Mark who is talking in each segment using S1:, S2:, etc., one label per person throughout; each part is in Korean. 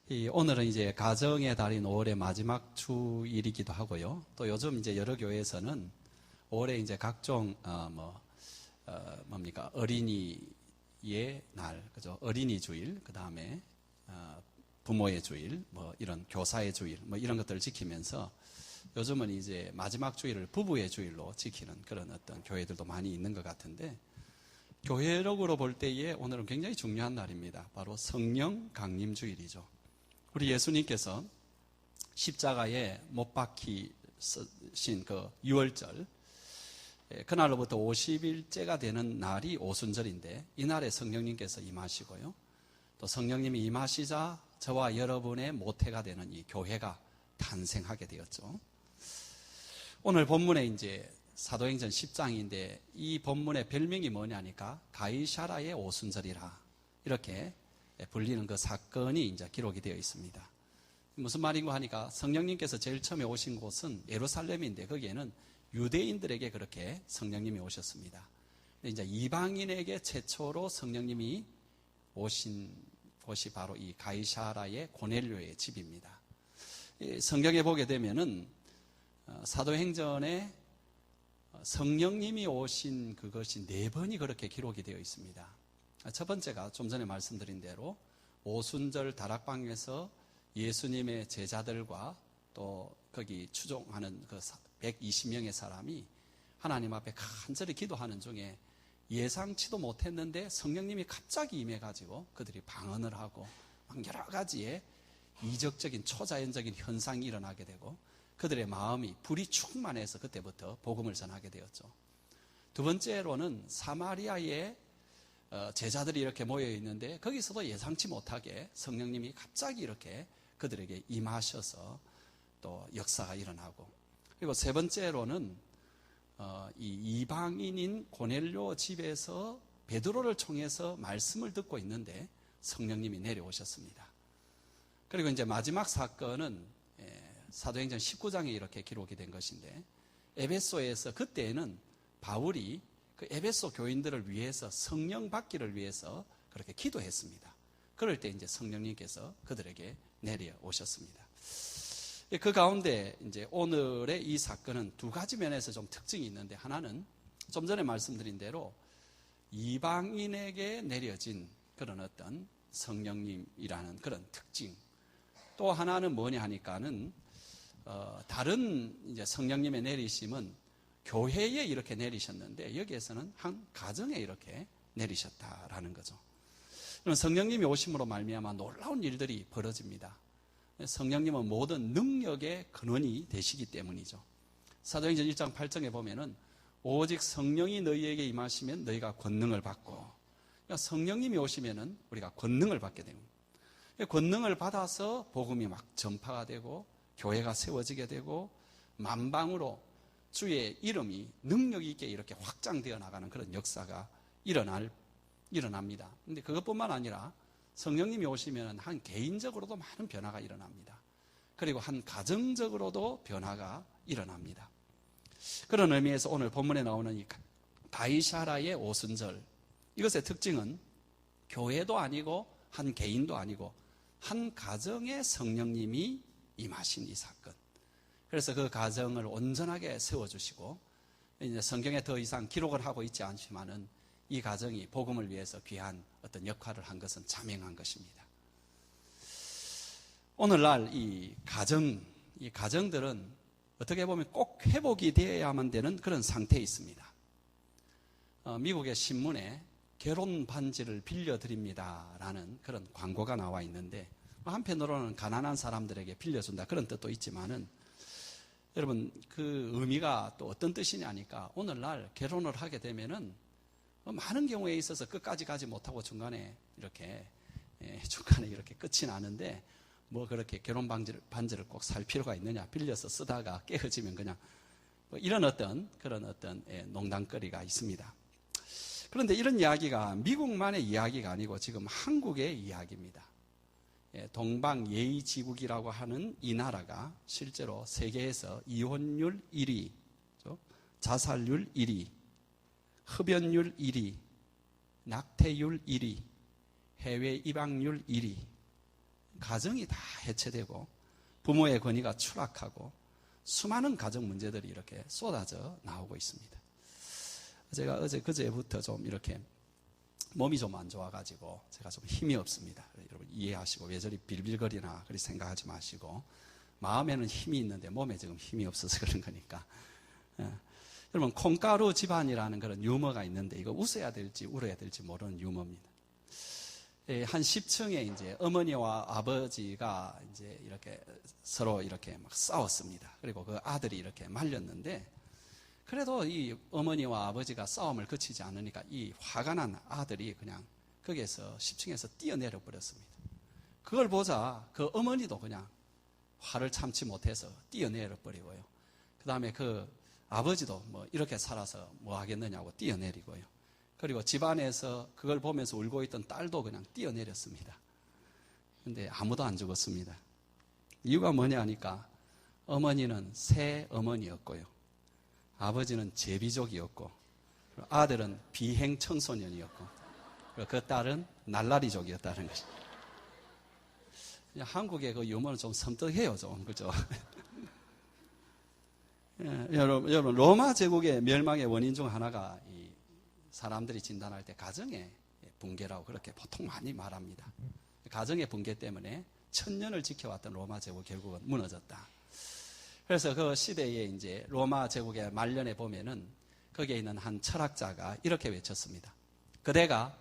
S1: 오늘은 이제 가정의 달인 5월의 마지막 주일이기도 하고요. 또 요즘 이제 여러 교회에서는 5월에 이제 각종 어린이의 날, 그죠? 어린이 주일, 그 다음에 부모의 주일, 이런 교사의 주일, 이런 것들을 지키면서 요즘은 이제 마지막 주일을 부부의 주일로 지키는 그런 어떤 교회들도 많이 있는 것 같은데, 교회력으로 볼 때에 오늘은 굉장히 중요한 날입니다. 바로 성령 강림 주일이죠. 우리 예수님께서 십자가에 못 박히신 그 유월절, 그날로부터 50일째가 되는 날이 오순절인데, 이날에 성령님께서 임하시고요. 또 성령님이 임하시자 저와 여러분의 모태가 되는 이 교회가 탄생하게 되었죠. 오늘 본문에 이제 사도행전 10장인데 이 본문의 별명이 뭐냐니까 가이사라의 오순절이라 이렇게 불리는 그 사건이 이제 기록이 되어 있습니다. 무슨 말인가 하니까 성령님께서 제일 처음에 오신 곳은 예루살렘인데 거기에는 유대인들에게 그렇게 성령님이 오셨습니다. 이제 이방인에게 최초로 성령님이 오신 곳이 바로 이 가이사라의 고넬료의 집입니다. 성경에 보게 되면은 사도행전에 성령님이 오신 그것이 4번이 그렇게 기록이 되어 있습니다. 첫 번째가 좀 전에 말씀드린 대로 오순절 다락방에서 예수님의 제자들과 또 거기 추종하는 그 120명의 사람이 하나님 앞에 간절히 기도하는 중에 예상치도 못했는데 성령님이 갑자기 임해가지고 그들이 방언을 하고 여러 가지의 이적적인 초자연적인 현상이 일어나게 되고 그들의 마음이 불이 충만해서 그때부터 복음을 전하게 되었죠. 두 번째로는 사마리아의 제자들이 이렇게 모여 있는데 거기서도 예상치 못하게 성령님이 갑자기 이렇게 그들에게 임하셔서 또 역사가 일어나고, 그리고 세 번째로는 이 이방인인 고넬료 집에서 베드로를 통해서 말씀을 듣고 있는데 성령님이 내려오셨습니다. 그리고 이제 마지막 사건은 사도행전 19장에 이렇게 기록이 된 것인데, 에베소에서 그때는 바울이 그 에베소 교인들을 위해서 성령 받기를 위해서 그렇게 기도했습니다. 그럴 때 이제 성령님께서 그들에게 내려오셨습니다. 그 가운데 이제 오늘의 이 사건은 두 가지 면에서 좀 특징이 있는데, 하나는 좀 전에 말씀드린 대로 이방인에게 내려진 그런 어떤 성령님이라는 그런 특징. 또 하나는 뭐냐 하니까는 다른 이제 성령님의 내리심은 교회에 이렇게 내리셨는데 여기에서는 한 가정에 이렇게 내리셨다라는 거죠. 성령님이 오심으로 말미암아 놀라운 일들이 벌어집니다. 성령님은 모든 능력의 근원이 되시기 때문이죠. 사도행전 1장 8절에 보면은 오직 성령이 너희에게 임하시면 너희가 권능을 받고, 그러니까 성령님이 오시면은 우리가 권능을 받게 됩니다. 권능을 받아서 복음이 막 전파가 되고 교회가 세워지게 되고 만방으로 주의 이름이 능력 있게 이렇게 확장되어 나가는 그런 역사가 일어납니다. 근데 그것뿐만 아니라 성령님이 오시면 한 개인적으로도 많은 변화가 일어납니다. 그리고 한 가정적으로도 변화가 일어납니다. 그런 의미에서 오늘 본문에 나오는 이 가이사라의 오순절, 이것의 특징은 교회도 아니고 한 개인도 아니고 한 가정의 성령님이 임하신 이 사건. 그래서 그 가정을 온전하게 세워주시고, 이제 성경에 더 이상 기록을 하고 있지 않지만은 이 가정이 복음을 위해서 귀한 어떤 역할을 한 것은 자명한 것입니다. 오늘날 이 가정들은 어떻게 보면 꼭 회복이 되어야만 되는 그런 상태에 있습니다. 미국의 신문에 결혼 반지를 빌려드립니다라는 그런 광고가 나와 있는데, 한편으로는 가난한 사람들에게 빌려준다 그런 뜻도 있지만은, 여러분 그 의미가 또 어떤 뜻이냐니까 오늘날 결혼을 하게 되면은 많은 경우에 있어서 끝까지 가지 못하고 중간에 이렇게 끝이 나는데, 그렇게 결혼 반지를 꼭 살 필요가 있느냐, 빌려서 쓰다가 깨어지면 그냥 이런 그런 어떤 농담거리가 있습니다. 그런데 이런 이야기가 미국만의 이야기가 아니고 지금 한국의 이야기입니다. 동방예의지국이라고 하는 이 나라가 실제로 세계에서 이혼율 1위, 자살률 1위, 흡연율 1위, 낙태율 1위, 해외 입양률 1위, 가정이 다 해체되고 부모의 권위가 추락하고 수많은 가정 문제들이 이렇게 쏟아져 나오고 있습니다. 제가 그제부터 좀 이렇게 몸이 좀 안 좋아가지고 제가 좀 힘이 없습니다. 여러분 이해하시고 왜 저리 빌빌거리나 그리 생각하지 마시고, 마음에는 힘이 있는데 몸에 지금 힘이 없어서 그런 거니까. 여러분 콩가루 집안이라는 그런 유머가 있는데 이거 웃어야 될지 울어야 될지 모르는 유머입니다. 한 10층에 이제 어머니와 아버지가 이제 이렇게 서로 이렇게 막 싸웠습니다. 그리고 그 아들이 이렇게 말렸는데, 그래도 이 어머니와 아버지가 싸움을 그치지 않으니까 이 화가 난 아들이 그냥 거기에서 10층에서 뛰어내려 버렸습니다. 그걸 보자 그 어머니도 그냥 화를 참지 못해서 뛰어내려 버리고요. 그 다음에 그 아버지도 뭐 이렇게 살아서 뭐 하겠느냐고 뛰어내리고요. 그리고 집안에서 그걸 보면서 울고 있던 딸도 그냥 뛰어내렸습니다. 근데 아무도 안 죽었습니다. 이유가 뭐냐 하니까 어머니는 새 어머니였고요. 아버지는 제비족이었고, 아들은 비행 청소년이었고, 그 딸은 날라리족이었다는 것이죠. 한국의 그 유머는 좀 섬뜩해요, 좀. 그죠? 여러분, 로마 제국의 멸망의 원인 중 하나가 이 사람들이 진단할 때 가정의 붕괴라고 그렇게 보통 많이 말합니다. 가정의 붕괴 때문에 1000년을 지켜왔던 로마 제국 결국은 무너졌다. 그래서 그 시대에 이제 로마 제국의 말년에 보면은 거기에 있는 한 철학자가 이렇게 외쳤습니다. 그대가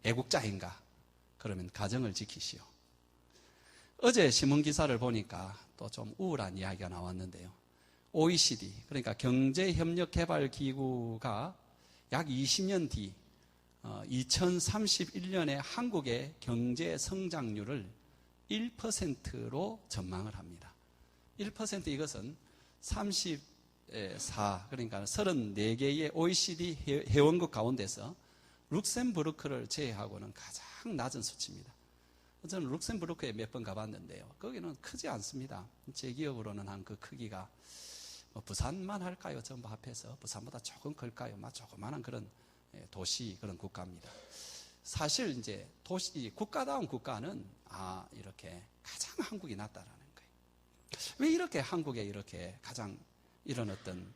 S1: 애국자인가? 그러면 가정을 지키시오. 어제 신문기사를 보니까 또 좀 우울한 이야기가 나왔는데요. OECD, 그러니까 경제협력개발기구가 약 20년 뒤 2031년에 한국의 경제 성장률을 1%로 전망을 합니다. 1% 이것은 34, 그러니까 34개의 OECD 회원국 가운데서 룩셈부르크를 제외하고는 가장 낮은 수치입니다. 저는 룩셈부르크에 몇 번 가봤는데요. 거기는 크지 않습니다. 제 기억으로는 한 그 크기가 뭐 부산만 할까요? 전부 합해서 부산보다 조금 클까요? 조그마한 그런 도시 그런 국가입니다. 사실 이제 국가다운 국가는 이렇게 가장 한국이 낫다라는 거예요. 왜 이렇게 한국에 이렇게 가장 이런 어떤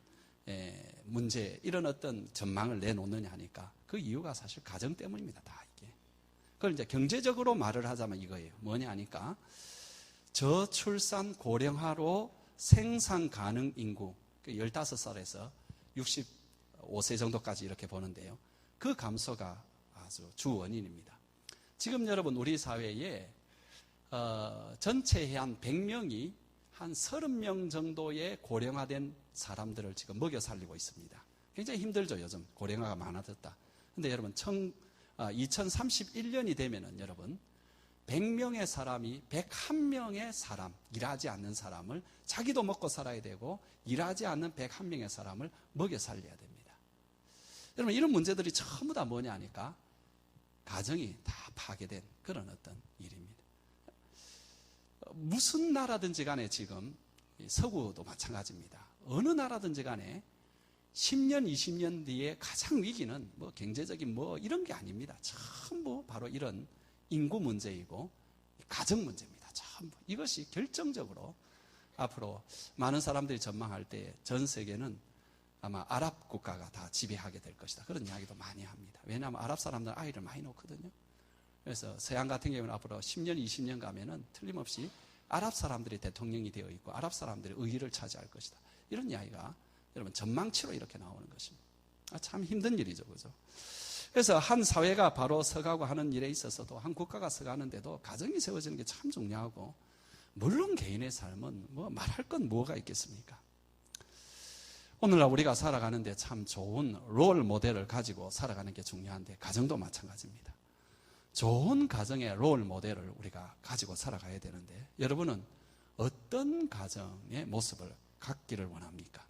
S1: 문제, 이런 어떤 전망을 내놓느냐 하니까 그 이유가 사실 가정 때문입니다. 다 이게. 그걸 이제 경제적으로 말을 하자면 이거예요. 뭐냐 하니까 저출산 고령화로 생산 가능 인구 15살에서 65세 정도까지 이렇게 보는데요. 그 감소가 아주 주 원인입니다. 지금 여러분 우리 사회에 전체 한 100명이 한 30명 정도의 고령화된 사람들을 지금 먹여 살리고 있습니다. 굉장히 힘들죠, 요즘. 고령화가 많아졌다. 근데 여러분, 2031년이 되면은 여러분, 100명의 사람이 101명의 사람, 일하지 않는 사람을 자기도 먹고 살아야 되고, 일하지 않는 101명의 사람을 먹여 살려야 됩니다. 여러분, 이런 문제들이 전부 다 뭐냐 하니까, 가정이 다 파괴된 그런 어떤 일입니다. 무슨 나라든지 간에 지금 서구도 마찬가지입니다. 어느 나라든지 간에 10년, 20년 뒤에 가장 위기는 뭐 경제적인 뭐 이런 게 아닙니다. 전부 바로 이런 인구 문제이고 가정 문제입니다. 전부. 이것이 결정적으로 앞으로 많은 사람들이 전망할 때 전 세계는 아마 아랍 국가가 다 지배하게 될 것이다. 그런 이야기도 많이 합니다. 왜냐하면 아랍 사람들은 아이를 많이 놓거든요. 그래서 서양 같은 경우는 앞으로 10년, 20년 가면은 틀림없이 아랍 사람들이 대통령이 되어 있고 아랍 사람들이 의의를 차지할 것이다. 이런 이야기가 여러분 전망치로 이렇게 나오는 것입니다. 참 힘든 일이죠, 그죠? 그래서 한 사회가 바로 서가고 하는 일에 있어서도 한 국가가 서가는데도 가정이 세워지는 게 참 중요하고, 물론 개인의 삶은 뭐 말할 건 뭐가 있겠습니까? 오늘날 우리가 살아가는데 참 좋은 롤 모델을 가지고 살아가는 게 중요한데 가정도 마찬가지입니다. 좋은 가정의 롤 모델을 우리가 가지고 살아가야 되는데 여러분은 어떤 가정의 모습을 갖기를 원합니까?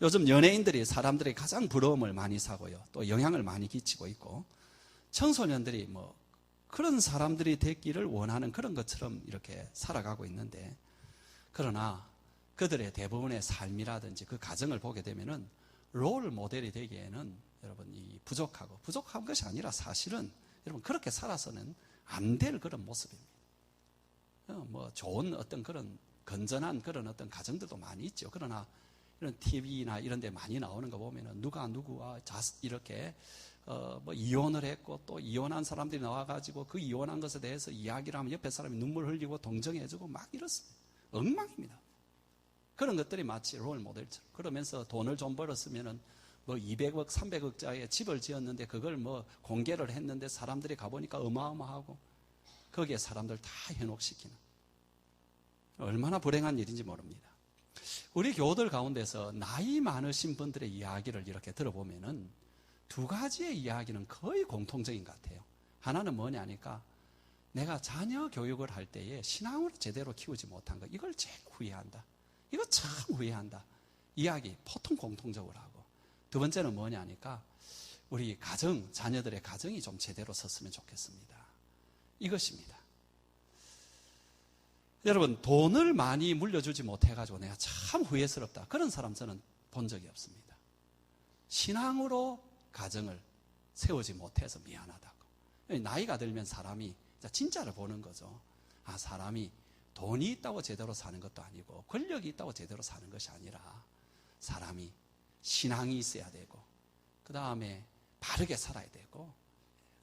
S1: 요즘 연예인들이 사람들이 가장 부러움을 많이 사고요. 또 영향을 많이 끼치고 있고 청소년들이 뭐 그런 사람들이 되기를 원하는 그런 것처럼 이렇게 살아가고 있는데, 그러나 그들의 대부분의 삶이라든지 그 가정을 보게 되면은 롤 모델이 되기에는 여러분 이 부족한 것이 아니라 사실은 여러분 그렇게 살아서는 안 될 그런 모습입니다. 뭐 좋은 어떤 그런 건전한 그런 어떤 가정들도 많이 있죠. 그러나 이런 TV나 이런 데 많이 나오는 거 보면은 누가 누구와 이렇게 뭐 이혼을 했고 또 이혼한 사람들이 나와가지고 그 이혼한 것에 대해서 이야기를 하면 옆에 사람이 눈물 흘리고 동정해주고 막 이렇습니다. 엉망입니다. 그런 것들이 마치 롤 모델처럼. 그러면서 돈을 좀 벌었으면은 뭐 200억, 300억짜리 집을 지었는데 그걸 뭐 공개를 했는데 사람들이 가보니까 어마어마하고 거기에 사람들 다 현혹시키는 얼마나 불행한 일인지 모릅니다. 우리 교우들 가운데서 나이 많으신 분들의 이야기를 이렇게 들어보면은 두 가지의 이야기는 거의 공통적인 것 같아요. 하나는 뭐냐니까 내가 자녀 교육을 할 때에 신앙으로 제대로 키우지 못한 것, 이걸 제일 후회한다. 이거 참 후회한다. 이야기 보통 공통적으로 하고, 두 번째는 뭐냐니까 우리 가정, 자녀들의 가정이 좀 제대로 섰으면 좋겠습니다. 이것입니다. 여러분, 돈을 많이 물려주지 못해가지고 내가 참 후회스럽다. 그런 사람 저는 본 적이 없습니다. 신앙으로 가정을 세우지 못해서 미안하다고. 나이가 들면 사람이 진짜를 보는 거죠. 아, 사람이 돈이 있다고 제대로 사는 것도 아니고 권력이 있다고 제대로 사는 것이 아니라 사람이 신앙이 있어야 되고 그 다음에 바르게 살아야 되고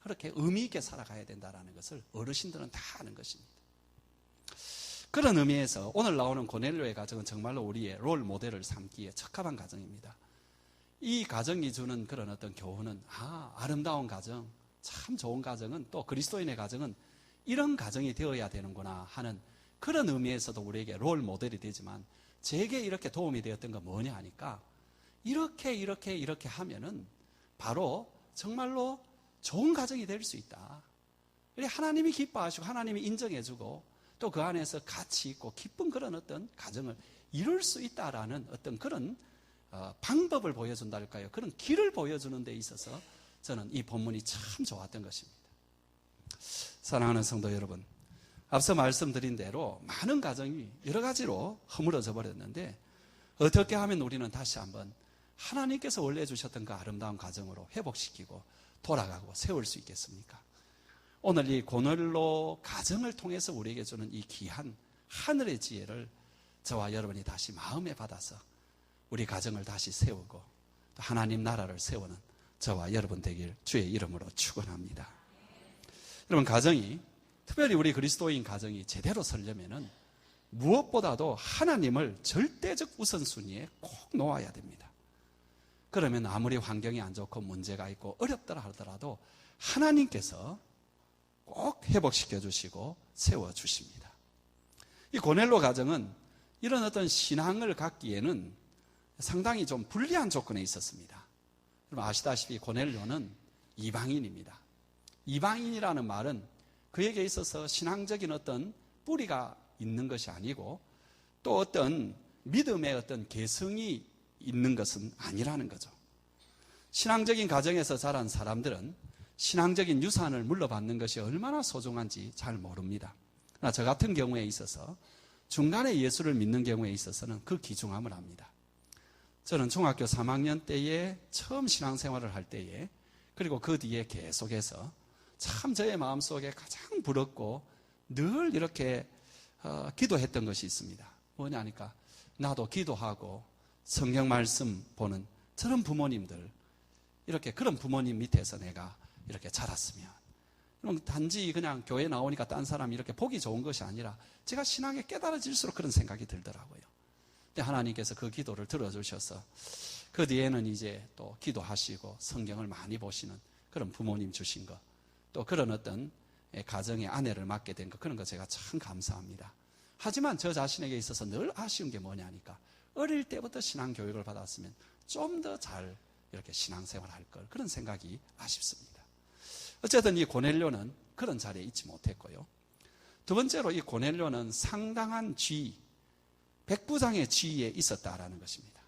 S1: 그렇게 의미 있게 살아가야 된다는 것을 어르신들은 다 아는 것입니다. 그런 의미에서 오늘 나오는 고넬료의 가정은 정말로 우리의 롤 모델을 삼기에 적합한 가정입니다. 이 가정이 주는 그런 어떤 교훈은 아름다운 가정, 참 좋은 가정은 또 그리스도인의 가정은 이런 가정이 되어야 되는구나 하는 그런 의미에서도 우리에게 롤 모델이 되지만 제게 이렇게 도움이 되었던 건 뭐냐 하니까 이렇게 하면은 바로 정말로 좋은 가정이 될 수 있다. 하나님이 기뻐하시고 하나님이 인정해주고 또 그 안에서 가치 있고 기쁜 그런 어떤 가정을 이룰 수 있다라는 어떤 그런 방법을 보여준다 할까요? 그런 길을 보여주는 데 있어서 저는 이 본문이 참 좋았던 것입니다. 사랑하는 성도 여러분, 앞서 말씀드린 대로 많은 가정이 여러 가지로 허물어져 버렸는데 어떻게 하면 우리는 다시 한번 하나님께서 원래 주셨던 그 아름다운 가정으로 회복시키고 돌아가고 세울 수 있겠습니까? 오늘 이 고넬료 가정을 통해서 우리에게 주는 이 귀한 하늘의 지혜를 저와 여러분이 다시 마음에 받아서 우리 가정을 다시 세우고 또 하나님 나라를 세우는 저와 여러분 되길 주의 이름으로 축원합니다. 여러분, 가정이 특별히 우리 그리스도인 가정이 제대로 서려면은 무엇보다도 하나님을 절대적 우선순위에 꼭 놓아야 됩니다. 그러면 아무리 환경이 안 좋고 문제가 있고 어렵더라 하더라도 하나님께서 꼭 회복시켜 주시고 세워 주십니다. 이 고넬료 가정은 이런 어떤 신앙을 갖기에는 상당히 좀 불리한 조건에 있었습니다. 여러분 아시다시피 고넬료는 이방인입니다. 이방인이라는 말은 그에게 있어서 신앙적인 어떤 뿌리가 있는 것이 아니고 또 어떤 믿음의 어떤 개성이 있는 것은 아니라는 거죠. 신앙적인 가정에서 자란 사람들은 신앙적인 유산을 물려받는 것이 얼마나 소중한지 잘 모릅니다. 그러나 저 같은 경우에 있어서 중간에 예수를 믿는 경우에 있어서는 그 귀중함을 압니다. 저는 중학교 3학년 때에 처음 신앙생활을 할 때에 그리고 그 뒤에 계속해서 참 저의 마음속에 가장 부럽고 늘 이렇게 기도했던 것이 있습니다. 뭐냐니까 나도 기도하고 성경 말씀 보는 저런 부모님들, 이렇게 그런 부모님 밑에서 내가 이렇게 자랐으면, 그럼 단지 그냥 교회 나오니까 딴 사람이 이렇게 보기 좋은 것이 아니라 제가 신앙에 깨달아질수록 그런 생각이 들더라고요. 근데 하나님께서 그 기도를 들어주셔서 그 뒤에는 이제 또 기도하시고 성경을 많이 보시는 그런 부모님 주신 것, 또 그런 어떤 가정의 아내를 맡게 된 것, 그런 거 제가 참 감사합니다. 하지만 저 자신에게 있어서 늘 아쉬운 게 뭐냐니까 어릴 때부터 신앙 교육을 받았으면 좀 더 잘 이렇게 신앙생활 할 걸, 그런 생각이 아쉽습니다. 어쨌든 이 고넬료는 그런 자리에 있지 못했고요. 두 번째로 이 고넬료는 상당한 지위, 백부장의 지위에 있었다라는 것입니다.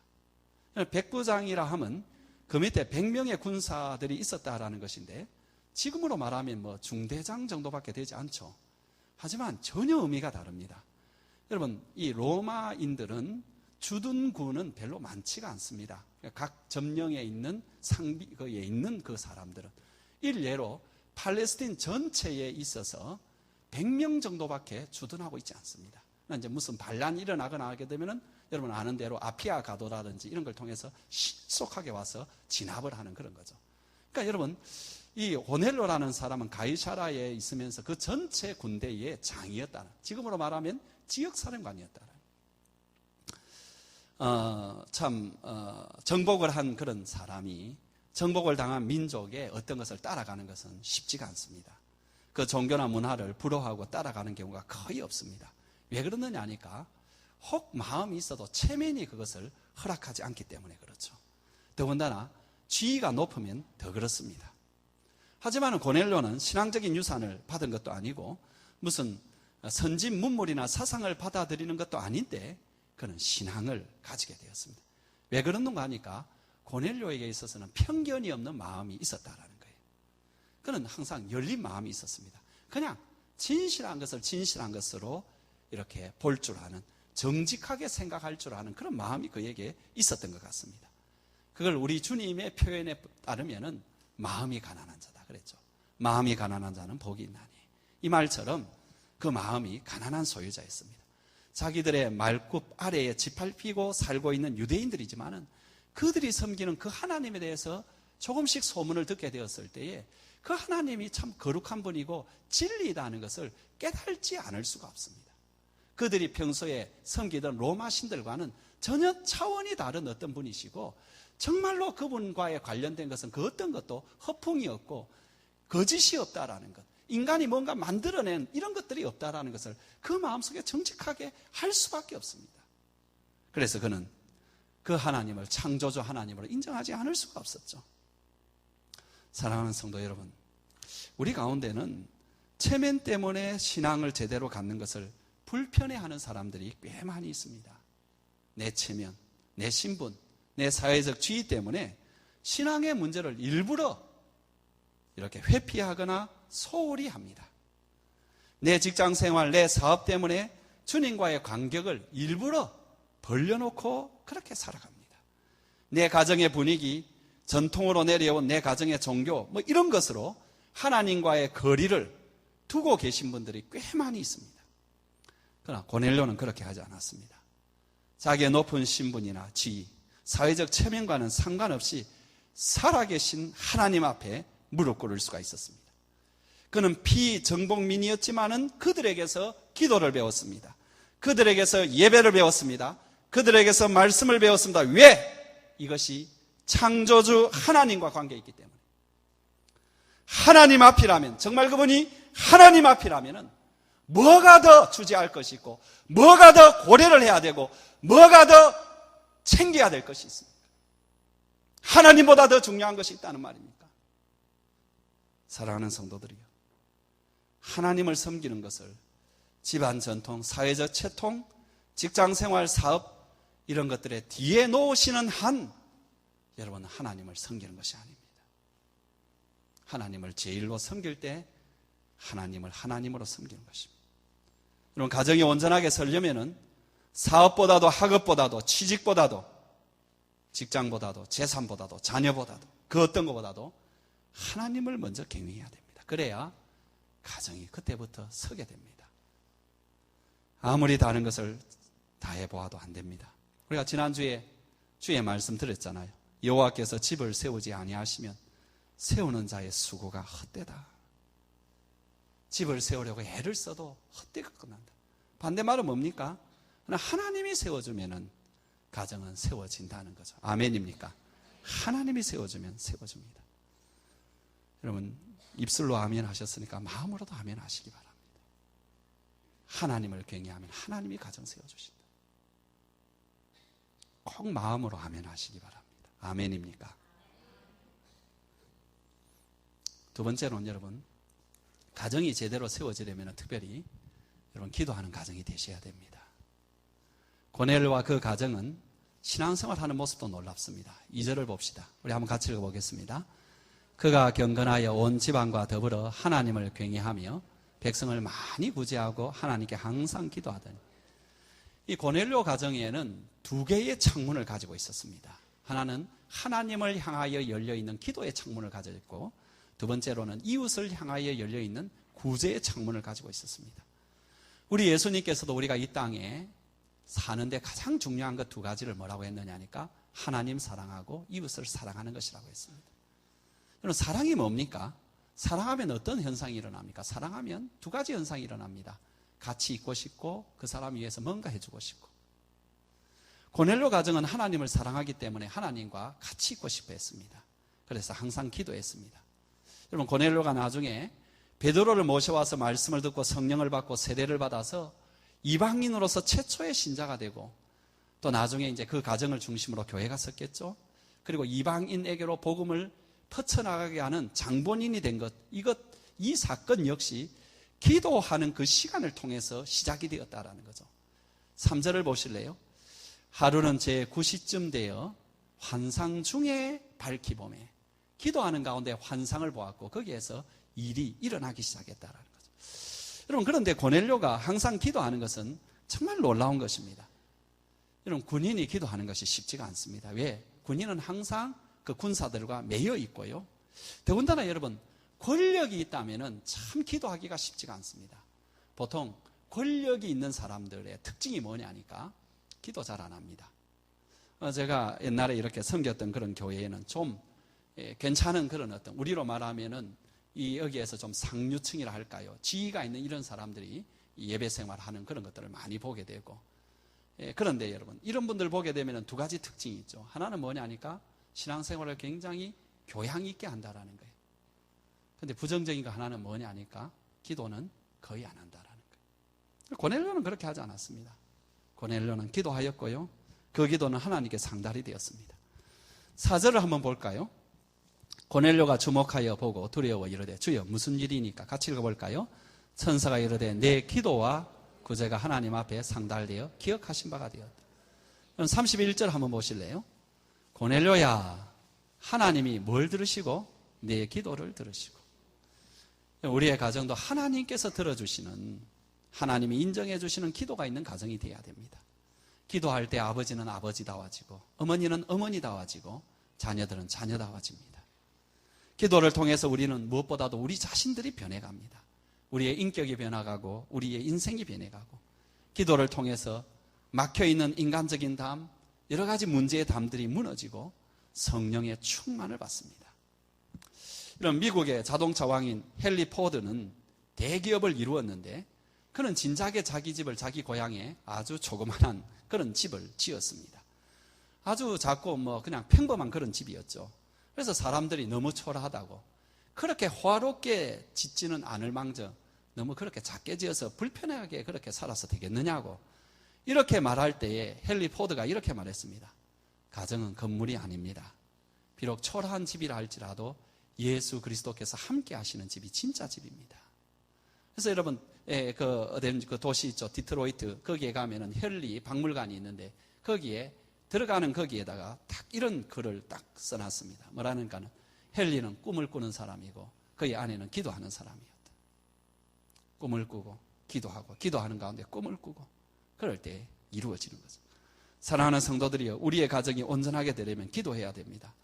S1: 백부장이라 하면 그 밑에 100명의 군사들이 있었다라는 것인데 지금으로 말하면 뭐 중대장 정도밖에 되지 않죠. 하지만 전혀 의미가 다릅니다. 여러분, 이 로마인들은 주둔군은 별로 많지가 않습니다. 각 점령에 있는 상비에 있는 그 사람들은 일례로 팔레스틴 전체에 있어서 100명 정도밖에 주둔하고 있지 않습니다. 이제 무슨 반란이 일어나거나 하게 되면은 여러분 아는 대로 아피아 가도라든지 이런 걸 통해서 신속하게 와서 진압을 하는 그런 거죠. 그러니까 여러분, 이 고넬료라는 사람은 가이사라에 있으면서 그 전체 군대의 장이었다는, 지금으로 말하면 지역사령관이었다는, 정복을 한 그런 사람이 정복을 당한 민족의 어떤 것을 따라가는 것은 쉽지가 않습니다. 그 종교나 문화를 불허하고 따라가는 경우가 거의 없습니다. 왜 그러느냐 하니까 혹 마음이 있어도 체면이 그것을 허락하지 않기 때문에 그렇죠. 더군다나 지위가 높으면 더 그렇습니다. 하지만 고넬료는 신앙적인 유산을 받은 것도 아니고 무슨 선진 문물이나 사상을 받아들이는 것도 아닌데 그는 신앙을 가지게 되었습니다. 왜 그런가 하니까 고넬료에게 있어서는 편견이 없는 마음이 있었다라는 거예요. 그는 항상 열린 마음이 있었습니다. 그냥 진실한 것을 진실한 것으로 이렇게 볼 줄 아는, 정직하게 생각할 줄 아는 그런 마음이 그에게 있었던 것 같습니다. 그걸 우리 주님의 표현에 따르면은 마음이 가난한 자다 그랬죠. 마음이 가난한 자는 복이 있나니. 이 말처럼 그 마음이 가난한 소유자였습니다. 자기들의 말굽 아래에 짓밟히고 살고 있는 유대인들이지만은 그들이 섬기는 그 하나님에 대해서 조금씩 소문을 듣게 되었을 때에 그 하나님이 참 거룩한 분이고 진리이다는 것을 깨달지 않을 수가 없습니다. 그들이 평소에 섬기던 로마 신들과는 전혀 차원이 다른 어떤 분이시고 정말로 그분과의 관련된 것은 그 어떤 것도 허풍이었고 거짓이 없다라는 것, 인간이 뭔가 만들어낸 이런 것들이 없다라는 것을 그 마음속에 정직하게 할 수밖에 없습니다. 그래서 그는 그 하나님을 창조주 하나님으로 인정하지 않을 수가 없었죠. 사랑하는 성도 여러분, 우리 가운데는 체면 때문에 신앙을 제대로 갖는 것을 불편해하는 사람들이 꽤 많이 있습니다. 내 체면, 내 신분, 내 사회적 지위 때문에 신앙의 문제를 일부러 이렇게 회피하거나 소홀히 합니다. 내 직장 생활, 내 사업 때문에 주님과의 간격을 일부러 벌려놓고 그렇게 살아갑니다. 내 가정의 분위기, 전통으로 내려온 내 가정의 종교, 뭐 이런 것으로 하나님과의 거리를 두고 계신 분들이 꽤 많이 있습니다. 그러나 고넬료는 그렇게 하지 않았습니다. 자기의 높은 신분이나 지위, 사회적 체면과는 상관없이 살아계신 하나님 앞에 무릎 꿇을 수가 있었습니다. 그는 피정복민이었지만은 그들에게서 기도를 배웠습니다. 그들에게서 예배를 배웠습니다. 그들에게서 말씀을 배웠습니다. 왜? 이것이 창조주 하나님과 관계있기 때문에. 하나님 앞이라면, 정말 그분이 하나님 앞이라면 뭐가 더 주제할 것이 있고 뭐가 더 고려를 해야 되고 뭐가 더 챙겨야 될 것이 있습니까? 하나님보다 더 중요한 것이 있다는 말입니까? 사랑하는 성도들이요, 하나님을 섬기는 것을 집안 전통, 사회적 채통, 직장생활, 사업 이런 것들의 뒤에 놓으시는 한 여러분 하나님을 섬기는 것이 아닙니다. 하나님을 제일로 섬길 때 하나님을 하나님으로 섬기는 것입니다. 여러분 가정이 온전하게 서려면은 사업보다도 학업보다도 취직보다도 직장보다도 재산보다도 자녀보다도 그 어떤 것보다도 하나님을 먼저 경외해야 됩니다. 그래야 가정이 그때부터 서게 됩니다. 아무리 다른 것을 다 해보아도 안 됩니다. 우리가 지난주에 주의 말씀 드렸잖아요. 여호와께서 집을 세우지 아니하시면 세우는 자의 수고가 헛되다. 집을 세우려고 애를 써도 헛되게 끝난다. 반대말은 뭡니까? 하나님이 세워주면은 가정은 세워진다는 거죠. 아멘입니까? 하나님이 세워주면 세워줍니다. 여러분 입술로 아멘 하셨으니까 마음으로도 아멘 하시기 바랍니다. 하나님을 경외하면 하나님이 가정 세워주신다. 꼭 마음으로 아멘 하시기 바랍니다. 아멘입니까? 두 번째로는 여러분 가정이 제대로 세워지려면 특별히 여러분 기도하는 가정이 되셔야 됩니다. 고넬료와 그 가정은 신앙생활하는 모습도 놀랍습니다. 2절을 봅시다. 우리 한번 같이 읽어보겠습니다. 그가 경건하여 온 집안과 더불어 하나님을 경외하며 백성을 많이 구제하고 하나님께 항상 기도하더니. 이 고넬료 가정에는 두 개의 창문을 가지고 있었습니다. 하나는 하나님을 향하여 열려있는 기도의 창문을 가지고 있고 두 번째로는 이웃을 향하여 열려있는 구제의 창문을 가지고 있었습니다. 우리 예수님께서도 우리가 이 땅에 사는데 가장 중요한 것 두 가지를 뭐라고 했느냐 하니까 하나님 사랑하고 이웃을 사랑하는 것이라고 했습니다. 여러분, 사랑이 뭡니까? 사랑하면 어떤 현상이 일어납니까? 사랑하면 두 가지 현상이 일어납니다. 같이 있고 싶고 그 사람 위해서 뭔가 해주고 싶고. 고넬료 가정은 하나님을 사랑하기 때문에 하나님과 같이 있고 싶어 했습니다. 그래서 항상 기도했습니다. 여러분, 고넬료가 나중에 베드로를 모셔와서 말씀을 듣고 성령을 받고 세례를 받아서 이방인으로서 최초의 신자가 되고 또 나중에 이제 그 가정을 중심으로 교회가 섰겠죠. 그리고 이방인에게로 복음을 퍼쳐나가게 하는 장본인이 된 것, 이 사건 역시 기도하는 그 시간을 통해서 시작이 되었다라는 거죠. 3절을 보실래요? 하루는 제 9시쯤 되어 환상 중에 밝히 보매 기도하는 가운데 환상을 보았고 거기에서 일이 일어나기 시작했다라는 거죠. 여러분, 그런데 고넬료가 항상 기도하는 것은 정말 놀라운 것입니다. 여러분, 군인이 기도하는 것이 쉽지가 않습니다. 왜? 군인은 항상 그 군사들과 매여 있고요. 더군다나 여러분, 권력이 있다면 참 기도하기가 쉽지가 않습니다. 보통 권력이 있는 사람들의 특징이 뭐냐니까 기도 잘 안 합니다. 제가 옛날에 이렇게 섬겼던 그런 교회에는 좀 괜찮은 그런 어떤, 우리로 말하면은 여기에서 좀 상류층이라 할까요? 지위가 있는 이런 사람들이 예배 생활하는 그런 것들을 많이 보게 되고, 그런데 여러분, 이런 분들 보게 되면 두 가지 특징이 있죠. 하나는 뭐냐니까 신앙생활을 굉장히 교양 있게 한다라는 거예요. 근데 부정적인 거 하나는 뭐냐니까 기도는 거의 안 한다라는 거예요. 고넬료는 그렇게 하지 않았습니다. 고넬료는 기도하였고요. 그 기도는 하나님께 상달이 되었습니다. 4절을 한번 볼까요? 고넬료가 주목하여 보고 두려워 이르되 주여 무슨 일이니까 같이 읽어볼까요? 천사가 이르되 내 기도와 구제가 하나님 앞에 상달되어 기억하신 바가 되었다. 31절 한번 보실래요? 고넬료야, 하나님이 뭘 들으시고 내 기도를 들으시고. 우리의 가정도 하나님께서 들어주시는, 하나님이 인정해 주시는 기도가 있는 가정이 되어야 됩니다. 기도할 때 아버지는 아버지다워지고 어머니는 어머니다워지고 자녀들은 자녀다워집니다. 기도를 통해서 우리는 무엇보다도 우리 자신들이 변해갑니다. 우리의 인격이 변해가고 우리의 인생이 변해가고, 기도를 통해서 막혀있는 인간적인 담, 여러 가지 문제의 담들이 무너지고 성령의 충만을 받습니다. 이런 미국의 자동차 왕인 헨리 포드는 대기업을 이루었는데 그는 진작에 자기 집을 자기 고향에 아주 조그만한 그런 집을 지었습니다. 아주 작고 그냥 평범한 그런 집이었죠. 그래서 사람들이 너무 초라하다고, 그렇게 화롭게 짓지는 않을 망정 너무 그렇게 작게 지어서 불편하게 그렇게 살아서 되겠느냐고 이렇게 말할 때에 헨리 포드가 이렇게 말했습니다. 가정은 건물이 아닙니다. 비록 초라한 집이라 할지라도 예수 그리스도께서 함께 하시는 집이 진짜 집입니다. 그래서 여러분, 그 도시 있죠, 디트로이트. 거기에 가면은 헨리 박물관이 있는데 거기에 들어가는 거기에다가 딱 이런 글을 딱 써놨습니다. 뭐라는가는 헨리는 꿈을 꾸는 사람이고 그의 아내는 기도하는 사람이었다. 꿈을 꾸고 기도하고 기도하는 가운데 꿈을 꾸고 그럴 때 이루어지는 거죠. 사랑하는 성도들이여, 우리의 가정이 온전하게 되려면 기도해야 됩니다.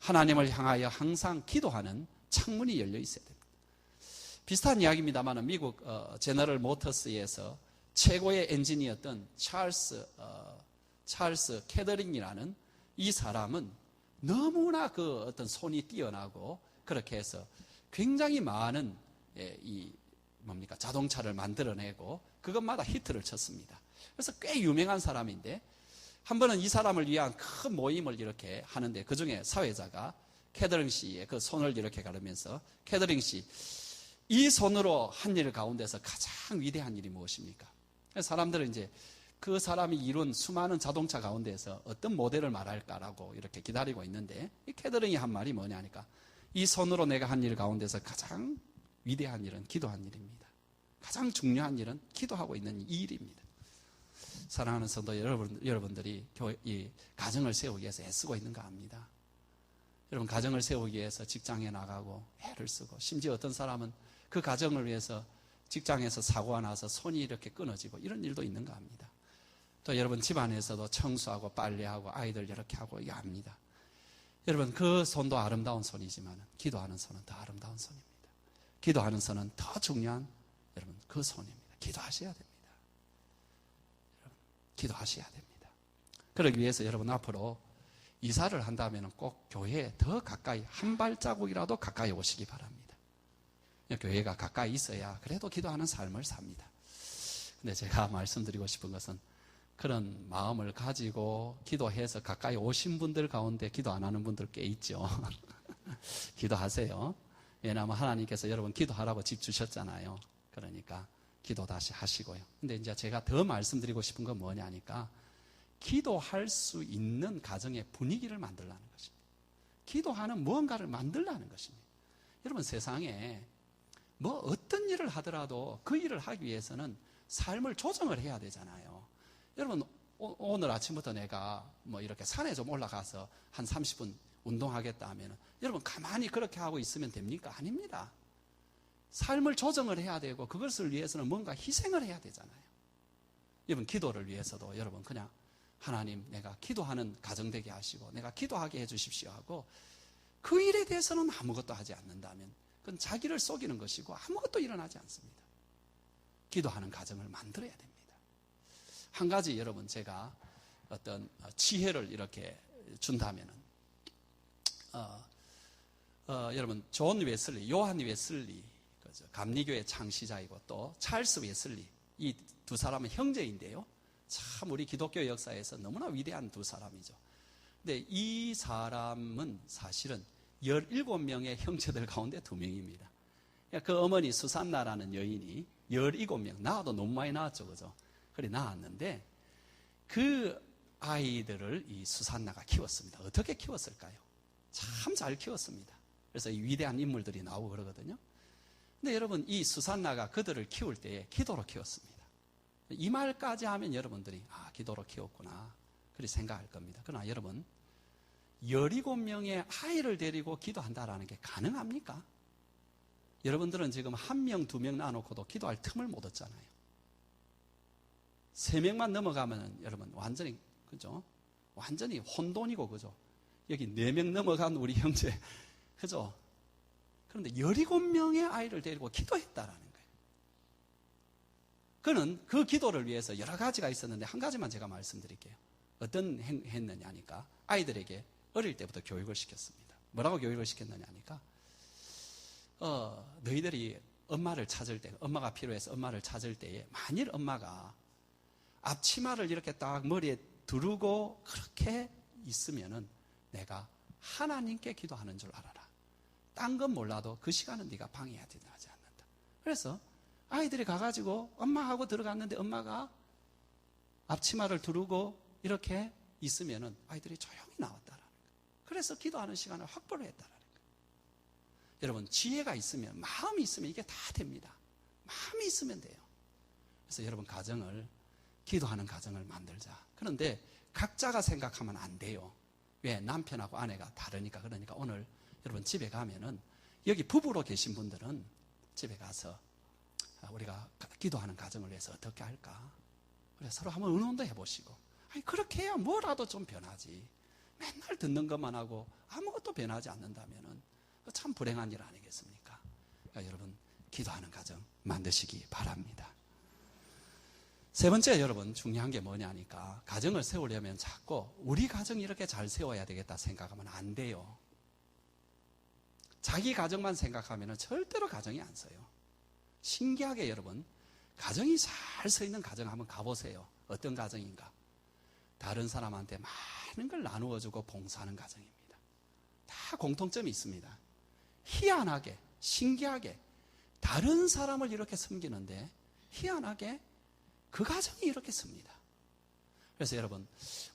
S1: 하나님을 향하여 항상 기도하는 창문이 열려 있어야 됩니다. 비슷한 이야기입니다만 미국 제너럴 모터스에서 최고의 엔지니어였던 찰스 캐더링이라는 이 사람은 너무나 그 어떤 손이 뛰어나고 그렇게 해서 굉장히 많은 자동차를 만들어내고 그것마다 히트를 쳤습니다. 그래서 꽤 유명한 사람인데 한 번은 이 사람을 위한 큰 모임을 이렇게 하는데 그 중에 사회자가 캐더링 씨의 그 손을 이렇게 가르면서, 캐더링 씨, 이 손으로 한 일 가운데서 가장 위대한 일이 무엇입니까? 사람들은 이제 그 사람이 이룬 수많은 자동차 가운데서 어떤 모델을 말할까라고 이렇게 기다리고 있는데, 이 캐더링이 한 말이 뭐냐니까 이 손으로 내가 한 일 가운데서 가장 위대한 일은 기도한 일입니다. 가장 중요한 일은 기도하고 있는 이 일입니다. 사랑하는 성도 여러분들이 이 가정을 세우기 위해서 애쓰고 있는가 합니다. 여러분, 가정을 세우기 위해서 직장에 나가고 애를 쓰고, 심지어 어떤 사람은 그 가정을 위해서 직장에서 사고가 나서 손이 이렇게 끊어지고 이런 일도 있는가 합니다. 또 여러분, 집안에서도 청소하고 빨래하고 아이들 이렇게 하고 이거 합니다. 여러분, 그 손도 아름다운 손이지만 기도하는 손은 더 아름다운 손입니다. 기도하는 손은 더 중요한, 여러분, 그 손입니다. 기도하셔야 됩니다. 여러분, 기도하셔야 됩니다. 그러기 위해서 여러분 앞으로 이사를 한다면 꼭 교회에 더 가까이, 한 발자국이라도 가까이 오시기 바랍니다. 교회가 가까이 있어야 그래도 기도하는 삶을 삽니다. 근데 제가 말씀드리고 싶은 것은 그런 마음을 가지고 기도해서 가까이 오신 분들 가운데 기도 안 하는 분들 꽤 있죠. 기도하세요. 왜냐하면 하나님께서 여러분 기도하라고 집 주셨잖아요. 그러니까 기도 다시 하시고요. 근데 이제 제가 더 말씀드리고 싶은 건 뭐냐니까 기도할 수 있는 가정의 분위기를 만들라는 것입니다. 기도하는 무언가를 만들라는 것입니다. 여러분 세상에 뭐 어떤 일을 하더라도 그 일을 하기 위해서는 삶을 조정을 해야 되잖아요. 여러분 오늘 아침부터 내가 뭐 이렇게 산에 좀 올라가서 한 30분 운동하겠다 하면 여러분 가만히 그렇게 하고 있으면 됩니까? 아닙니다. 삶을 조정을 해야 되고 그것을 위해서는 뭔가 희생을 해야 되잖아요. 여러분 기도를 위해서도 여러분 그냥 하나님 내가 기도하는 가정 되게 하시고 내가 기도하게 해주십시오 하고 그 일에 대해서는 아무것도 하지 않는다면 그건 자기를 속이는 것이고 아무것도 일어나지 않습니다. 기도하는 가정을 만들어야 됩니다. 한 가지 여러분 제가 어떤 지혜를 이렇게 준다면은 여러분 존 웨슬리, 요한 웨슬리 그죠? 감리교의 창시자이고 또 찰스 웨슬리 이 두 사람은 형제인데요. 참 우리 기독교 역사에서 너무나 위대한 두 사람이죠. 근데 이 사람은 사실은 17명의 형제들 가운데 2명입니다. 그 어머니 수산나라는 여인이 17명, 낳아도 너무 많이 낳았죠. 그죠? 그래 낳았는데 그 아이들을 이 수산나가 키웠습니다. 어떻게 키웠을까요? 참 잘 키웠습니다. 그래서 이 위대한 인물들이 나오고 그러거든요. 근데 여러분 이 수산나가 그들을 키울 때에 기도로 키웠습니다. 이 말까지 하면 여러분들이 기도로 키웠구나 그렇게 생각할 겁니다. 그러나 여러분 17명의 아이를 데리고 기도한다라는 게 가능합니까? 여러분들은 지금 1명, 2명 낳아놓고도 기도할 틈을 못 얻잖아요. 3명만 넘어가면 여러분 완전히 그죠? 완전히 혼돈이고 그죠? 여기 4명 넘어간 우리 형제 그죠? 그런데 17명의 아이를 데리고 기도했다라는 거예요. 그는 그 기도를 위해서 여러 가지가 있었는데 한 가지만 제가 말씀드릴게요. 어떤 했느냐니까 아이들에게 어릴 때부터 교육을 시켰습니다. 뭐라고 교육을 시켰느냐니까 너희들이 엄마를 찾을 때 엄마가 필요해서 엄마를 찾을 때에 만일 엄마가 앞치마를 이렇게 딱 머리에 두르고 그렇게 있으면은 내가 하나님께 기도하는 줄 알아라. 딴 건 몰라도 그 시간은 네가 방해하지 않는다. 그래서 아이들이 가가지고 엄마하고 들어갔는데 엄마가 앞치마를 두르고 이렇게 있으면은 아이들이 조용히 나왔다라는 거예요. 그래서 기도하는 시간을 확보를 했다라는 거예요. 여러분 지혜가 있으면 마음이 있으면 이게 다 됩니다. 마음이 있으면 돼요. 그래서 여러분 가정을 기도하는 가정을 만들자. 그런데 각자가 생각하면 안 돼요. 왜? 남편하고 아내가 다르니까. 그러니까 오늘 여러분 집에 가면은 여기 부부로 계신 분들은 집에 가서 우리가 기도하는 가정을 위해서 어떻게 할까? 그래서 서로 한번 의논도 해보시고 그렇게 해야 뭐라도 좀 변하지. 맨날 듣는 것만 하고 아무것도 변하지 않는다면은 참 불행한 일 아니겠습니까? 그러니까 여러분 기도하는 가정 만드시기 바랍니다. 세 번째 여러분 중요한 게 뭐냐니까 가정을 세우려면 자꾸 우리 가정이 이렇게 잘 세워야 되겠다 생각하면 안 돼요. 자기 가정만 생각하면 절대로 가정이 안 서요. 신기하게 여러분 가정이 잘 서 있는 가정 한번 가보세요. 어떤 가정인가? 다른 사람한테 많은 걸 나누어주고 봉사하는 가정입니다. 다 공통점이 있습니다. 희한하게 신기하게 다른 사람을 이렇게 섬기는데 희한하게 그 가정이 이렇게 씁니다. 그래서 여러분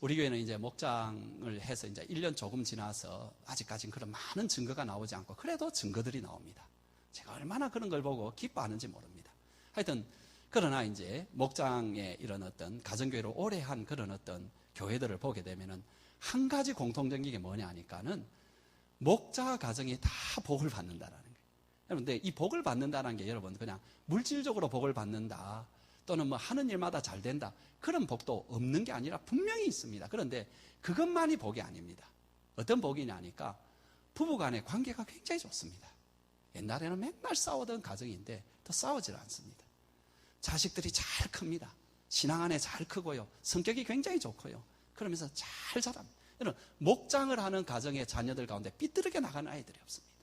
S1: 우리 교회는 이제 목장을 해서 이제 1년 조금 지나서 아직까지는 그런 많은 증거가 나오지 않고 그래도 증거들이 나옵니다. 제가 얼마나 그런 걸 보고 기뻐하는지 모릅니다. 하여튼 그러나 이제 목장의 이런 어떤 가정교회를 오래 한 그런 어떤 교회들을 보게 되면은 한 가지 공통적인 게 뭐냐 하니까는 목자 가정이 다 복을 받는다라는 거예요. 그런데 이 복을 받는다는 게 여러분 그냥 물질적으로 복을 받는다 또는 뭐 하는 일마다 잘 된다 그런 복도 없는 게 아니라 분명히 있습니다. 그런데 그것만이 복이 아닙니다. 어떤 복이냐 하니까 부부간의 관계가 굉장히 좋습니다. 옛날에는 맨날 싸우던 가정인데 더 싸우질 않습니다. 자식들이 잘 큽니다. 신앙 안에 잘 크고요. 성격이 굉장히 좋고요. 그러면서 잘 자랍니다. 이런 목장을 하는 가정의 자녀들 가운데 삐뚤게 나가는 아이들이 없습니다.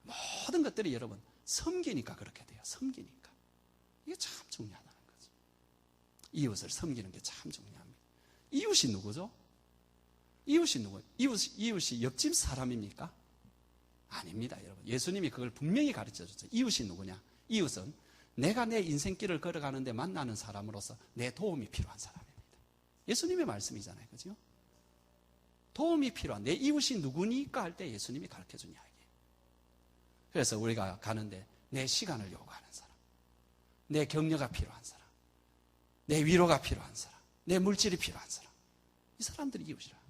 S1: 모든 것들이 여러분 섬기니까 그렇게 돼요. 섬기니까. 이게 참 중요하다는 거죠. 이웃을 섬기는 게 참 중요합니다. 이웃이 누구죠? 이웃이 누구예요? 이웃이 옆집 사람입니까? 아닙니다, 여러분. 예수님이 그걸 분명히 가르쳐 줬죠. 이웃이 누구냐? 이웃은 내가 내 인생길을 걸어가는데 만나는 사람으로서 내 도움이 필요한 사람입니다. 예수님의 말씀이잖아요. 그죠? 도움이 필요한 내 이웃이 누구니까 할 때 예수님이 가르쳐 준 이야기예요. 그래서 우리가 가는데 내 시간을 요구하는 사람, 내 격려가 필요한 사람, 내 위로가 필요한 사람, 내 물질이 필요한 사람, 이 사람들이 이웃이라.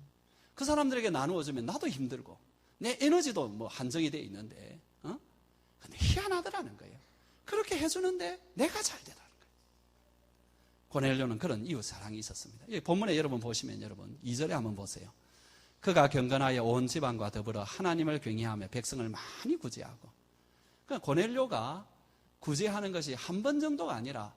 S1: 그 사람들에게 나누어주면 나도 힘들고 내 에너지도 뭐 한정이 되어 있는데 근데 희한하더라는 거예요. 그렇게 해주는데 내가 잘 되더라는 거예요. 고넬료는 그런 이웃 사랑이 있었습니다. 본문에 여러분 보시면 여러분 2절에 한번 보세요. 그가 경건하여 온 집안과 더불어 하나님을 경외하며 백성을 많이 구제하고. 그러니까 고넬료가 구제하는 것이 한 번 정도가 아니라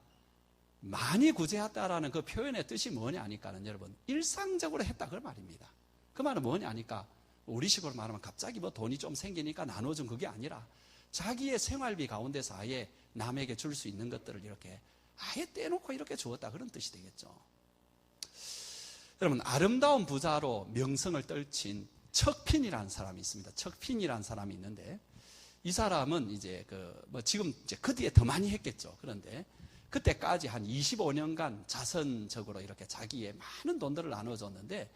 S1: 많이 구제했다라는 그 표현의 뜻이 뭐냐 하니까는 여러분 일상적으로 했다 그 말입니다. 그 말은 뭐냐 하니까 우리식으로 말하면 갑자기 뭐 돈이 좀 생기니까 나눠준 그게 아니라 자기의 생활비 가운데서 아예 남에게 줄 수 있는 것들을 이렇게 아예 떼놓고 이렇게 주었다 그런 뜻이 되겠죠. 여러분 아름다운 부자로 명성을 떨친 척핀이라는 사람이 있습니다. 척핀이라는 사람이 있는데 이 사람은 이제 지금 이제 그 뒤에 더 많이 했겠죠. 그런데 그때까지 한 25년간 자선적으로 이렇게 자기의 많은 돈들을 나눠줬는데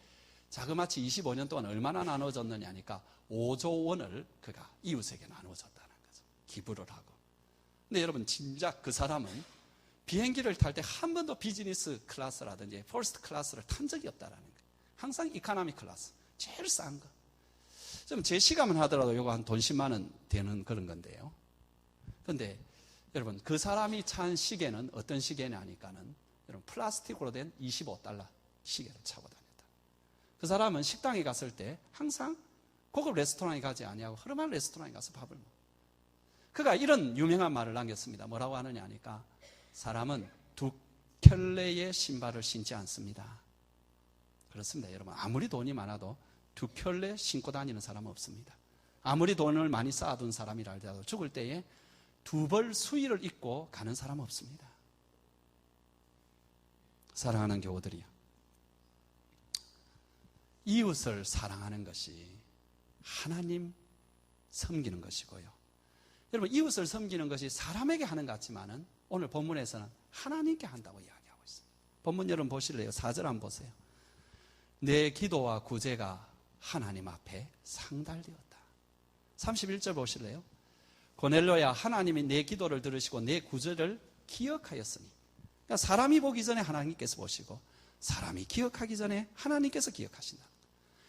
S1: 자그마치 25년 동안 얼마나 나눠줬느냐 하니까 5조 원을 그가 이웃에게 나눠줬다는 거죠. 기부를 하고. 근데 여러분 진작 그 사람은 비행기를 탈 때 한 번도 비즈니스 클래스라든지 퍼스트 클래스를 탄 적이 없다는 거예요. 항상 이코노미 클래스, 제일 싼 거. 좀 제 시간만 하더라도 이거 한 돈 10만 원 되는 그런 건데요. 그런데 여러분 그 사람이 찬 시계는 어떤 시계냐 하니까는 여러분 플라스틱으로 된 25달러 시계를 차고 다녔다. 그 사람은 식당에 갔을 때 항상 고급 레스토랑에 가지 아니하고 허름한 레스토랑에 가서 밥을 먹어. 그가 이런 유명한 말을 남겼습니다. 뭐라고 하느냐 하니까 사람은 두 켤레의 신발을 신지 않습니다. 그렇습니다. 여러분 아무리 돈이 많아도 두 켤레 신고 다니는 사람은 없습니다. 아무리 돈을 많이 쌓아둔 사람이라 할지라도 죽을 때에 두 벌 수의를 입고 가는 사람은 없습니다. 사랑하는 교우들이요, 이웃을 사랑하는 것이 하나님 섬기는 것이고요. 여러분 이웃을 섬기는 것이 사람에게 하는 것 같지만은 오늘 본문에서는 하나님께 한다고 이야기하고 있습니다. 본문 여러분 보실래요? 4절 한번 보세요. 내 기도와 구제가 하나님 앞에 상달되었다. 31절 보실래요? 고넬료야 하나님이 내 기도를 들으시고 내 구제를 기억하였으니. 그러니까 사람이 보기 전에 하나님께서 보시고 사람이 기억하기 전에 하나님께서 기억하신다.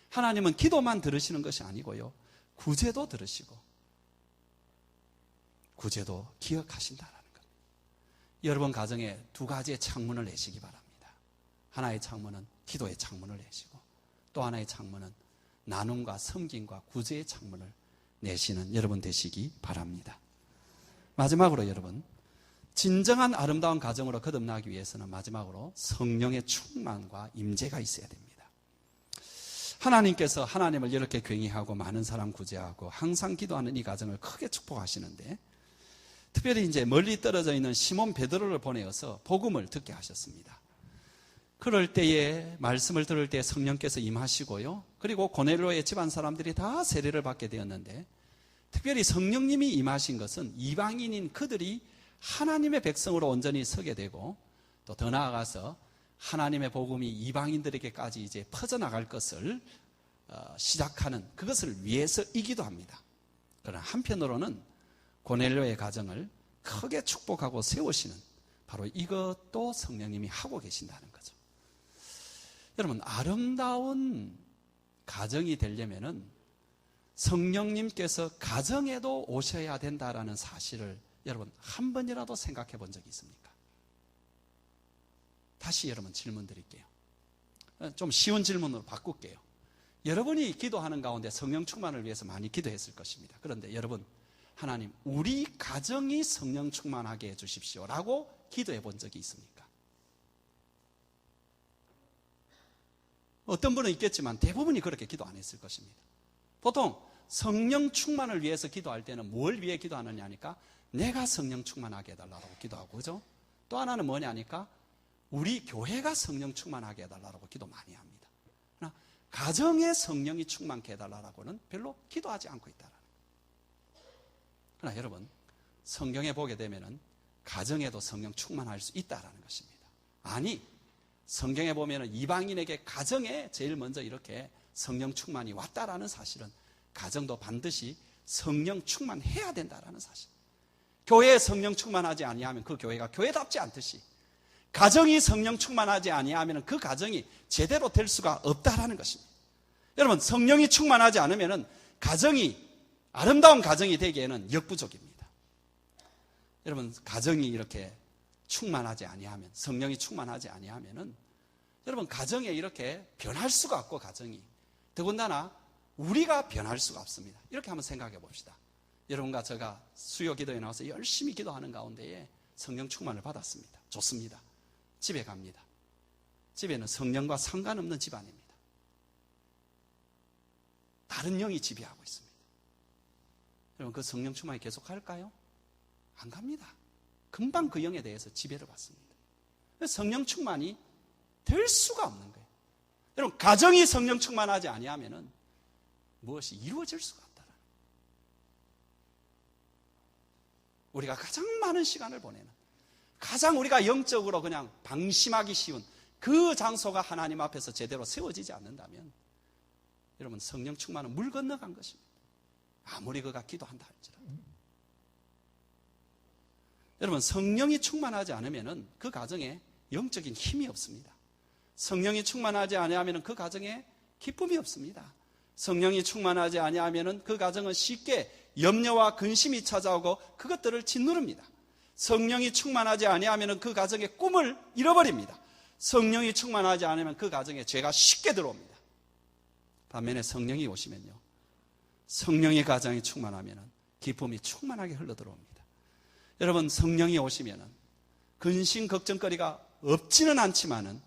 S1: 하나님은 기도만 들으시는 것이 아니고요, 구제도 들으시고 구제도 기억하신다라는 겁니다. 여러분 가정에 두 가지의 창문을 내시기 바랍니다. 하나의 창문은 기도의 창문을 내시고 또 하나의 창문은 나눔과 섬김과 구제의 창문을 내시는 여러분 되시기 바랍니다. 마지막으로 여러분, 진정한 아름다운 가정으로 거듭나기 위해서는 마지막으로 성령의 충만과 임재가 있어야 됩니다. 하나님께서 하나님을 이렇게 경외하고 많은 사람 구제하고 항상 기도하는 이 가정을 크게 축복하시는데, 특별히 이제 멀리 떨어져 있는 시몬 베드로를 보내어서 복음을 듣게 하셨습니다. 그럴 때에 말씀을 들을 때 성령께서 임하시고요, 그리고 고넬료의 집안 사람들이 다 세례를 받게 되었는데, 특별히 성령님이 임하신 것은 이방인인 그들이 하나님의 백성으로 온전히 서게 되고, 또 더 나아가서 하나님의 복음이 이방인들에게까지 이제 퍼져나갈 것을 시작하는 그것을 위해서이기도 합니다. 그러나 한편으로는 고넬료의 가정을 크게 축복하고 세우시는 바로 이것도 성령님이 하고 계신다는 거죠. 여러분 아름다운 가정이 되려면은 성령님께서 가정에도 오셔야 된다라는 사실을 여러분 한 번이라도 생각해 본 적이 있습니까? 다시 여러분 질문 드릴게요. 좀 쉬운 질문으로 바꿀게요. 여러분이 기도하는 가운데 성령 충만을 위해서 많이 기도했을 것입니다. 그런데 여러분, 하나님, 우리 가정이 성령 충만하게 해주십시오 라고 기도해 본 적이 있습니까? 어떤 분은 있겠지만 대부분이 그렇게 기도 안 했을 것입니다. 보통 성령 충만을 위해서 기도할 때는 뭘 위해 기도하느냐 하니까 내가 성령 충만하게 해달라고 기도하고, 그죠? 또 하나는 뭐냐 하니까 우리 교회가 성령 충만하게 해달라고 기도 많이 합니다. 그러나 가정에 성령이 충만케 해달라고는 별로 기도하지 않고 있다는 거예요. 그러나 여러분, 성경에 보게 되면은 가정에도 성령 충만할 수 있다는 것입니다. 아니, 성경에 보면은 이방인에게 가정에 제일 먼저 이렇게 성령 충만이 왔다라는 사실은 가정도 반드시 성령 충만해야 된다라는 사실. 교회에 성령 충만하지 아니하면 그 교회가 교회답지 않듯이 가정이 성령 충만하지 아니하면 그 가정이 제대로 될 수가 없다라는 것입니다. 여러분, 성령이 충만하지 않으면 가정이 아름다운 가정이 되기에는 역부족입니다. 여러분, 가정이 이렇게 충만하지 아니하면, 성령이 충만하지 아니하면은 여러분, 가정에 이렇게 변할 수가 없고, 가정이 더군다나 우리가 변할 수가 없습니다. 이렇게 한번 생각해 봅시다. 여러분과 제가 수요 기도에 나와서 열심히 기도하는 가운데에 성령 충만을 받았습니다. 좋습니다. 집에 갑니다. 집에는 성령과 상관없는 집안입니다. 다른 영이 지배하고 있습니다. 여러분, 그 성령 충만이 계속 갈까요? 안 갑니다. 금방 그 영에 대해서 지배를 받습니다. 성령 충만이 될 수가 없는 거예요. 여러분, 가정이 성령 충만하지 아니하면은 무엇이 이루어질 수가 없다라는 거예요. 우리가 가장 많은 시간을 보내는, 가장 우리가 영적으로 그냥 방심하기 쉬운 그 장소가 하나님 앞에서 제대로 세워지지 않는다면 여러분, 성령 충만은 물 건너간 것입니다. 아무리 그가 기도한다 할지라도. 여러분, 성령이 충만하지 않으면 그 가정에 영적인 힘이 없습니다. 성령이 충만하지 아니하면 그 가정에 기쁨이 없습니다. 성령이 충만하지 아니하면 그 가정은 쉽게 염려와 근심이 찾아오고 그것들을 짓누릅니다. 성령이 충만하지 아니하면 그 가정의 꿈을 잃어버립니다. 성령이 충만하지 않으면 그 가정에 죄가 쉽게 들어옵니다. 반면에 성령이 오시면요, 성령의 가정이 충만하면 기쁨이 충만하게 흘러들어옵니다. 여러분, 성령이 오시면 근심 걱정거리가 없지는 않지만은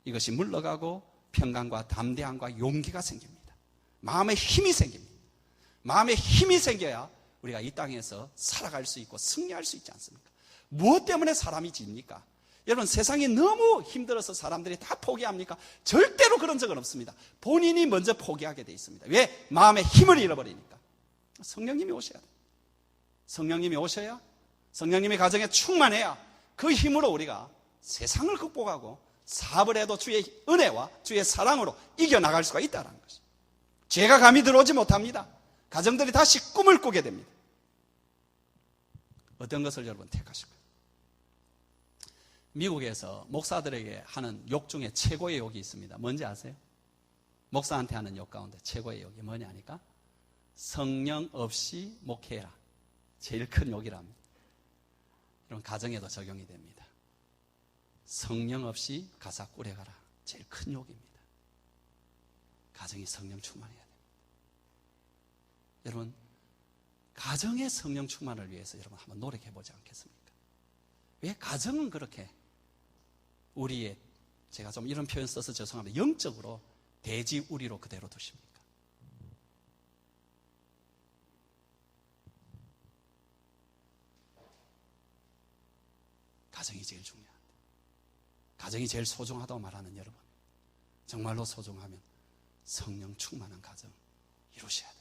S1: 이것이 물러가고 평강과 담대함과 용기가 생깁니다. 마음에 힘이 생깁니다. 마음에 힘이 생겨야 우리가 이 땅에서 살아갈 수 있고 승리할 수 있지 않습니까? 무엇 때문에 사람이 집니까? 여러분, 세상이 너무 힘들어서 사람들이 다 포기합니까? 절대로 그런 적은 없습니다. 본인이 먼저 포기하게 돼 있습니다. 왜? 마음의 힘을 잃어버리니까. 성령님이 오셔야 돼요. 성령님이 오셔야, 성령님이 가정에 충만해야 그 힘으로 우리가 세상을 극복하고 사업을 해도 주의 은혜와 주의 사랑으로 이겨나갈 수가 있다는 것이죠. 죄가 감히 들어오지 못합니다. 가정들이 다시 꿈을 꾸게 됩니다. 어떤 것을 여러분 택하실 거예요? 미국에서 목사들에게 하는 욕 중에 최고의 욕이 있습니다. 뭔지 아세요? 목사한테 하는 욕 가운데 최고의 욕이 뭐냐 하니까 성령 없이 목회해라. 제일 큰 욕이랍니다. 이런 가정에도 적용이 됩니다. 성령 없이 가사 꾸려가라. 제일 큰 욕입니다. 가정이 성령 충만해야 됩니다. 여러분, 가정의 성령 충만을 위해서 여러분 한번 노력해보지 않겠습니까? 왜 가정은 그렇게 우리의, 제가 좀 이런 표현 써서 죄송합니다, 영적으로 돼지우리로 그대로 두십니까? 가정이 제일 중요합니다. 가정이 제일 소중하다고 말하는 여러분, 정말로 소중하면 성령 충만한 가정 이루셔야 돼요.